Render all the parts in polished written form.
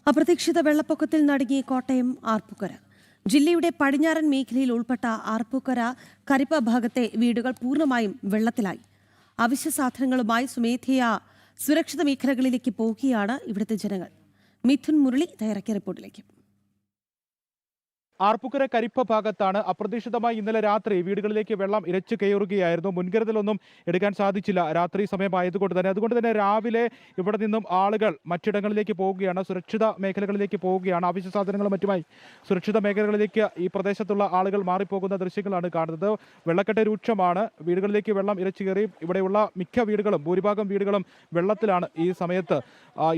അപ്രതീക്ഷിത വെള്ളപ്പൊക്കത്തിൽ നടുങ്ങിയ കോട്ടയം ആർപ്പൂക്കര. ജില്ലയുടെ പടിഞ്ഞാറൻ മേഖലയിൽ ഉൾപ്പെട്ട ആർപ്പൂക്കര കരിപ്പ ഭാഗത്തെ വീടുകൾ പൂർണ്ണമായും വെള്ളത്തിലായി. അവശ്യ സാധനങ്ങളുമായി സ്വമേധയാ സുരക്ഷിത മേഖലകളിലേക്ക് പോകുകയാണ് ഇവിടുത്തെ ജനങ്ങൾ. മിഥുൻ മുരളി തയ്യാറാക്കിയ റിപ്പോർട്ടിലേക്ക്. ആർപ്പൂക്കര കരിപ്പ ഭാഗത്താണ് അപ്രതീക്ഷിതമായി ഇന്നലെ രാത്രി വീടുകളിലേക്ക് വെള്ളം ഇരച്ചു കയറുകയായിരുന്നു. മുൻകരുതലൊന്നും എടുക്കാൻ സാധിച്ചില്ല രാത്രി സമയമായതുകൊണ്ട് തന്നെ. അതുകൊണ്ട് തന്നെ രാവിലെ ഇവിടെ നിന്നും ആളുകൾ മറ്റിടങ്ങളിലേക്ക് പോവുകയാണ്, സുരക്ഷിത മേഖലകളിലേക്ക് പോവുകയാണ്. ആവശ്യ സാധനങ്ങളും മറ്റുമായി സുരക്ഷിത മേഖലകളിലേക്ക് ഈ പ്രദേശത്തുള്ള ആളുകൾ മാറിപ്പോകുന്ന ദൃശ്യങ്ങളാണ് കാണുന്നത്. വെള്ളക്കെട്ട് രൂക്ഷമാണ്. വീടുകളിലേക്ക് വെള്ളം ഇരച്ചു കയറി. ഇവിടെയുള്ള മിക്ക വീടുകളും, ഭൂരിഭാഗം വീടുകളും വെള്ളത്തിലാണ് ഈ സമയത്ത്.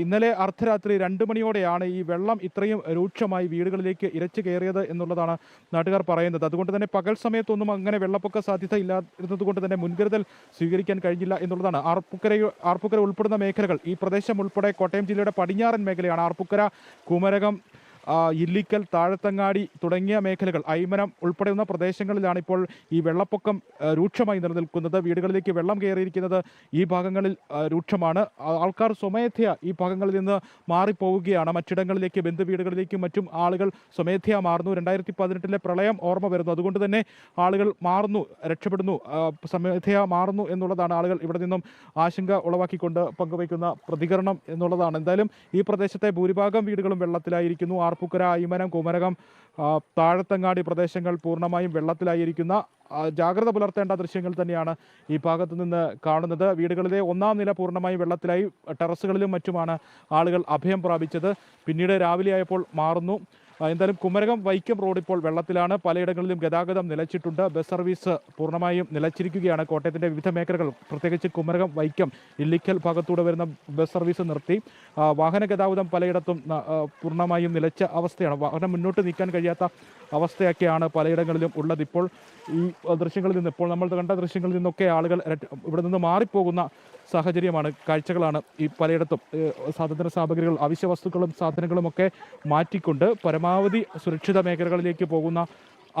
ഇന്നലെ അർദ്ധരാത്രി 2 മണിയോടെയാണ് ഈ വെള്ളം ഇത്രയും രൂക്ഷമായി വീടുകളിലേക്ക് ഇരച്ചു കയറിയത് എന്നുള്ളതാണ് നാട്ടുകാർ പറയുന്നത്. അതുകൊണ്ട് തന്നെ പകൽ സമയത്തൊന്നും അങ്ങനെ വെള്ളപ്പൊക്ക സാധ്യത ഇല്ലാതിരുന്നത് കൊണ്ട് തന്നെ മുൻകരുതൽ സ്വീകരിക്കാൻ കഴിഞ്ഞില്ല എന്നുള്ളതാണ്. ആർപ്പൂക്കര ഉൾപ്പെടുന്ന മേഖലകൾ, ഈ പ്രദേശം ഉൾപ്പെടെ കോട്ടയം ജില്ലയുടെ പടിഞ്ഞാറൻ മേഖലയാണ്. ആർപ്പൂക്കര, കുമരകം, ഇല്ലിക്കൽ, താഴത്തങ്ങാടി തുടങ്ങിയ മേഖലകൾ, ഐമനം ഉൾപ്പെടെയുള്ള പ്രദേശങ്ങളിലാണ് ഇപ്പോൾ ഈ വെള്ളപ്പൊക്കം രൂക്ഷമായി നിലനിൽക്കുന്നത്. വീടുകളിലേക്ക് വെള്ളം കയറിയിരിക്കുന്നത് ഈ ഭാഗങ്ങളിൽ രൂക്ഷമാണ്. ആൾക്കാർ സ്വമേധയാ ഈ ഭാഗങ്ങളിൽ നിന്ന് മാറിപ്പോവുകയാണ്. മറ്റിടങ്ങളിലേക്ക്, ബന്ധുവീടുകളിലേക്കും മറ്റും ആളുകൾ സ്വമേധയാ മാറുന്നു. 2018 പ്രളയം ഓർമ്മ വരുന്നു. അതുകൊണ്ട് തന്നെ ആളുകൾ മാറുന്നു, രക്ഷപ്പെടുന്നു, സ്വമേധയാ മാറുന്നു എന്നുള്ളതാണ് ആളുകൾ ഇവിടെ നിന്നും ആശങ്ക ഉളവാക്കിക്കൊണ്ട് പങ്കുവയ്ക്കുന്ന പ്രതികരണം എന്നുള്ളതാണ്. എന്തായാലും ഈ പ്രദേശത്തെ ഭൂരിഭാഗം വീടുകളും വെള്ളത്തിലായിരിക്കുന്നു. ആർപ്പൂക്കര, ഐമനം, കുമരകം, താഴത്തങ്ങാടി പ്രദേശങ്ങൾ പൂർണ്ണമായും വെള്ളത്തിലായിരിക്കുന്ന ജാഗ്രത പുലർത്തേണ്ട ദൃശ്യങ്ങൾ തന്നെയാണ് ഈ ഭാഗത്തു നിന്ന് കാണുന്നത്. വീടുകളിലെ 1-ാം നില പൂർണ്ണമായും വെള്ളത്തിലായി. ടെറസുകളിലും മറ്റുമാണ് ആളുകൾ അഭയം പ്രാപിച്ചത്. പിന്നീട് രാവിലെയായപ്പോൾ മാറുന്നു. എന്തായാലും കുമരകം വൈക്കം റോഡ് ഇപ്പോൾ വെള്ളത്തിലാണ്. പലയിടങ്ങളിലും ഗതാഗതം നിലച്ചിട്ടുണ്ട്. ബസ് സർവീസ് പൂർണ്ണമായും നിലച്ചിരിക്കുകയാണ്. കോട്ടയത്തിൻ്റെ വിവിധ മേഖലകൾ, പ്രത്യേകിച്ച് കുമരകം, വൈക്കം, ഇല്ലിക്കൽ ഭാഗത്തൂടെ വരുന്ന ബസ് സർവീസ് നിർത്തി. വാഹന ഗതാഗതം പലയിടത്തും പൂർണ്ണമായും നിലച്ച അവസ്ഥയാണ്. വാഹനം മുന്നോട്ട് നീക്കാൻ കഴിയാത്ത അവസ്ഥയൊക്കെയാണ് പലയിടങ്ങളിലും ഉള്ളത്. ഇപ്പോൾ ഈ ദൃശ്യങ്ങളിൽ നിന്ന്, ഇപ്പോൾ നമ്മൾ കണ്ട ദൃശ്യങ്ങളിൽ നിന്നൊക്കെ ആളുകൾ ഇവിടെ നിന്ന് മാറിപ്പോകുന്ന സാഹചര്യമാണ്, കാഴ്ചകളാണ് ഈ പലയിടത്തും. സാധന സാമഗ്രികൾ, അവശ്യ വസ്തുക്കളും സാധനങ്ങളും ഒക്കെ മാറ്റിക്കൊണ്ട് പരമാവധി സുരക്ഷിത മേഖലകളിലേക്ക് പോകുന്ന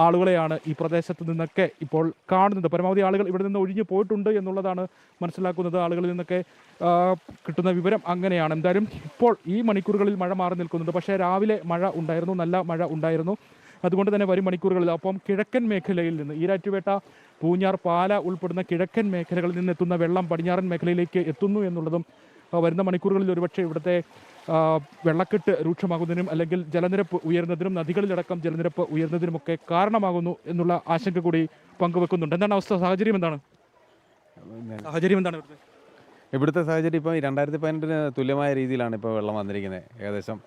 ആളുകളെയാണ് ഈ പ്രദേശത്ത് നിന്നൊക്കെ ഇപ്പോൾ കാണുന്നത്. പരമാവധി ആളുകൾ ഇവിടെ നിന്ന് ഒഴിഞ്ഞു പോയിട്ടുണ്ട് എന്നുള്ളതാണ് മനസ്സിലാക്കുന്നത്. ആളുകളിൽ നിന്നൊക്കെ കിട്ടുന്ന വിവരം അങ്ങനെയാണ്. എന്തായാലും ഇപ്പോൾ ഈ മണിക്കൂറുകളിൽ മഴ മാറി നിൽക്കുന്നുണ്ട്. പക്ഷേ രാവിലെ മഴ ഉണ്ടായിരുന്നു, നല്ല മഴ ഉണ്ടായിരുന്നു. അതുകൊണ്ട് തന്നെ വരും മണിക്കൂറുകളിൽ അപ്പം കിഴക്കൻ മേഖലയിൽ നിന്ന്, ഈരാറ്റുപേട്ട, പൂഞ്ഞാർ, പാല ഉൾപ്പെടുന്ന കിഴക്കൻ മേഖലകളിൽ നിന്ന് എത്തുന്ന വെള്ളം പടിഞ്ഞാറൻ മേഖലയിലേക്ക് എത്തുന്നു എന്നുള്ളതും വരുന്ന മണിക്കൂറുകളിൽ ഒരുപക്ഷെ ഇവിടുത്തെ വെള്ളക്കെട്ട് രൂക്ഷമാകുന്നതിനും അല്ലെങ്കിൽ ജലനിരപ്പ് ഉയരുന്നതിനും, നദികളിലടക്കം ജലനിരപ്പ് ഉയരുന്നതിനുമൊക്കെ കാരണമാകുന്നു എന്നുള്ള ആശങ്ക കൂടി പങ്കുവെക്കുന്നുണ്ട്. എന്താണ് അവസ്ഥ, സാഹചര്യം എന്താണ്? ഇവിടുത്തെ സാഹചര്യം ഇപ്പോൾ 2018 തുല്യമായ രീതിയിലാണ് ഇപ്പോൾ വെള്ളം വന്നിരിക്കുന്നത്. ഏകദേശം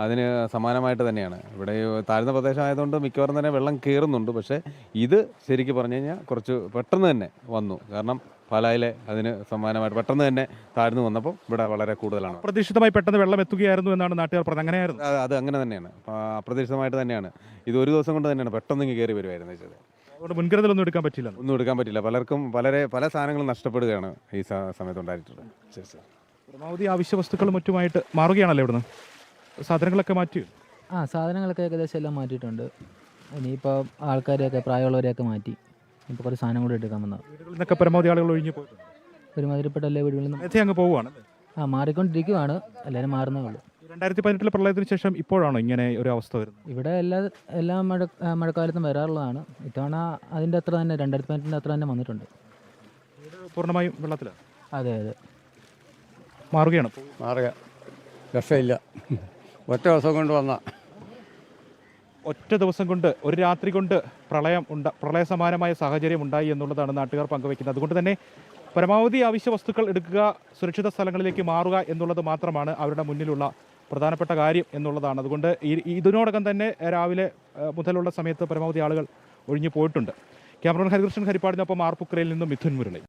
അതിന് സമാനമായിട്ട് തന്നെയാണ്. ഇവിടെ താഴ്ന്ന പ്രദേശമായതുകൊണ്ട് മിക്കവാറും തന്നെ വെള്ളം കയറുന്നുണ്ട്. പക്ഷേ ഇത് ശരിക്കും പറഞ്ഞു കഴിഞ്ഞാൽ കുറച്ച് പെട്ടെന്ന് തന്നെ വന്നു. കാരണം പാലായിലെ അതിന് സമാനമായിട്ട് പെട്ടെന്ന് തന്നെ താഴ്ന്നു വന്നപ്പോൾ ഇവിടെ വളരെ കൂടുതലാണ്. അപ്രതീക്ഷിതമായി പെട്ടെന്ന് വെള്ളം എത്തുകയായിരുന്നു എന്നാണ് നാട്ടുകാർ പറഞ്ഞത്. അങ്ങനെയായിരുന്നു? അത് അങ്ങനെ തന്നെയാണ്, അപ്രതീക്ഷിതമായിട്ട് തന്നെയാണ്. ഇത് ഒരു ദിവസം കൊണ്ട് തന്നെയാണ് പെട്ടെന്ന് കയറി വരുമായിരുന്നു വെച്ചത്. അതുകൊണ്ട് മുൻകരുതലൊന്നും എടുക്കാൻ പറ്റില്ല. ഒന്നും എടുക്കാൻ പറ്റില്ല. പലർക്കും പല സാധനങ്ങളും നഷ്ടപ്പെടുകയാണ് ഈ സമയത്ത് ഉണ്ടായിട്ടുള്ളത്. ശരി. പരമാവധി ആവശ്യ വസ്തുക്കളും മറ്റുമായിട്ട് മാറുകയാണല്ലോ ഇവിടുന്ന്. സാധനങ്ങളൊക്കെ മാറ്റി? സാധനങ്ങളൊക്കെ ഏകദേശം എല്ലാം മാറ്റിയിട്ടുണ്ട്. ഇനിയിപ്പോൾ ആൾക്കാരെയൊക്കെ, പ്രായമുള്ളവരെയൊക്കെ മാറ്റി. ഇപ്പോൾ കുറച്ച് സാധനം കൂടി എടുക്കാൻ വന്നത്. വീടുകളിൽ നിന്നൊക്കെ പരമാവധി ആളുകൾ ഒഴിഞ്ഞു പോയിട്ടുണ്ട്. ഒരുമാതിരിപ്പെട്ട എല്ലാ വീടുകളിൽ നിന്ന് അങ്ങ് പോവുകയാണ്. മാറിക്കൊണ്ടിരിക്കുകയാണ്. എല്ലാവരും മാറുന്നേ ഉള്ളൂ. 2018 പ്രളയത്തിന് ശേഷം ഇപ്പോഴാണോ ഇങ്ങനെ ഒരു അവസ്ഥ വരുന്നത്? ഇവിടെ എല്ലാ മഴക്കാലത്തും വരാറുള്ളതാണ്. ഇത്തവണ അതിൻ്റെ അത്ര തന്നെ, 2018 അത്ര തന്നെ വന്നിട്ടുണ്ട്. പൂർണ്ണമായും വെള്ളത്തിലാണ്? അതെ. മാറുകയാണ്. രക്ഷയില്ല. ഒറ്റ ദിവസം കൊണ്ട്, ഒരു രാത്രി കൊണ്ട് പ്രളയ സമാനമായ സാഹചര്യം ഉണ്ടായി എന്നുള്ളതാണ് നാട്ടുകാർ പങ്കുവയ്ക്കുന്നത്. അതുകൊണ്ട് തന്നെ പരമാവധി ആവശ്യ വസ്തുക്കൾ എടുക്കുക, സുരക്ഷിത സ്ഥലങ്ങളിലേക്ക് മാറുക എന്നുള്ളത് മാത്രമാണ് അവരുടെ മുന്നിലുള്ള പ്രധാനപ്പെട്ട കാര്യം എന്നുള്ളതാണ്. അതുകൊണ്ട് ഇതിനോടകം തന്നെ രാവിലെ മുതലുള്ള സമയത്ത് പരമാവധി ആളുകൾ ഒഴിഞ്ഞു പോയിട്ടുണ്ട്. ക്യാമറമാൻ ഹരികൃഷ്ണൻ ഹരിപ്പാടിനൊപ്പം ആർപ്പൂക്കരയിൽ നിന്നും മിഥുൻ മുരളി.